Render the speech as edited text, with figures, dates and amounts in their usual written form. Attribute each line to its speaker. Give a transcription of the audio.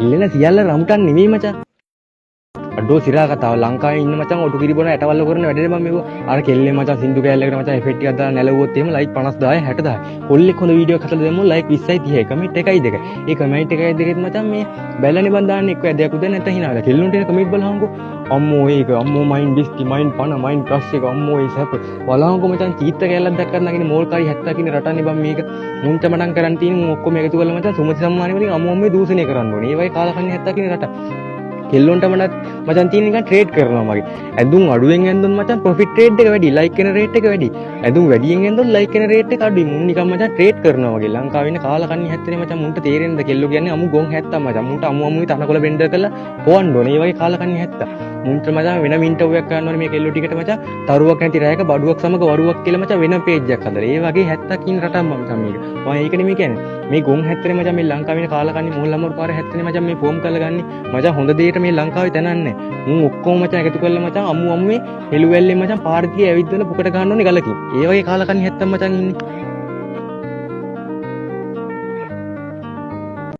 Speaker 1: ඉල්ලන සියල්ල රම්ටන් නෙමෙයි මචං. අඩෝ සිරා කතාව ලංකාවේ ඉන්න මචං ඔටු කිරි බොන ඇටවල්ල කරන වැඩේ මම මේක අර කෙල්ලේ මචං සින්දු කෑල්ලකට මචං එෆෙක්ට් එකක් දාලා නැලවුවොත් එහෙම ලයික් 50000 60000 කොල්ලෙක් හොඳ වීඩියෝ එකක් හදලා දැම්මොත් ලයික් 20යි 30යි කමෙන්ට් එකයි දෙක. ඒ කමෙන්ට් එකයි දෙකෙත් මචං මේ බැලනේ බන් දාන්නේ එක්ක ඇදයක් උදේ නැත්නම් hinaවලා කෙල්ලුන්ට එන කමෙන්ට් බලහංකෝ අම්මෝ ඒක අම්මෝ මයින් ඩිස්ටි මයින් පණ මයින් ක්‍රෂ් එක අම්මෝ ඒ සැප බලහංකෝ මචං චීත්ත කෑල්ලක් දැක්කත් නගින මෝල් කාරි 70 කින රටන්නේ බන් මේක මුන්ට මඩම් කරන් තියෙන ඔක්කොම එකතු කරලා මචං සුමති සම්මානෙ වලින් අම්මෝ අම්මේ දූෂණය කරන්න ඕනේ. ඒ වගේ කාලකන්ණි 70 කින රට කෙල්ලොන්ට මනත් මචන් තියෙන නිකන් ට්‍රේඩ් කරනවා වගේ. ඇඳුම් අඩුවෙන් ඇඳුම් මචන් ප්‍රොෆිට් රේට් එක වැඩි, ලයික් කරන රේට් එක වැඩි. ඇඳුම් වැඩියෙන් ඇඳුම් ලයික් කරන රේට් එක අඩුයි. මුන් නිකන් මචන් ට්‍රේඩ් කරනවා වගේ. ලංකාවේ ඉන්න කාලකන්ණි 70 මචන් මුන්ට තේරෙන්නද කෙල්ලෝ කියන්නේ අමු ගොන් 70 මචන්. මුන්ට අමු අමුයි තනකොළ බෙන්ඩර් කරලා පොවන්න ඕනේ. ඒ වගේ කාලකන්ණි 70. මුන්ට මචන් වෙන මින්ටව්යක් ගන්න ඕනේ මේ කෙල්ලෝ ටිකට මචන්. තරුවක් නැති රැයක බඩුවක් සමග වරුවක් කියලා මචන් වෙන පේජ් එකක් හදලා. ඒ වගේ 70 කින් රටක් මචන් මේක. මම ඒකනේ මේ කියන්නේ. මේ ගොන් 70 මචන් මේ ලංකාවේ ඉන්න කාලකන්ණි මොහොල්ලම්මර පාරේ 70 මචන් මේ ෆෝම් කරලා ගන්නේ. මචන් හොඳ දෙයට මේ ලංකාවේ තනන්නේ. මුන් ඔක්කොම මචං එකතු කරලා මචං අම්මු අම්මුවේ හෙළුවැල්ලේ මචං පාරතිය ඇවිද්දලා පුකට ගන්න ඕනේ ගලකින්. ඒ වගේ කාලකන්ණි 70 මචං ඉන්නේ.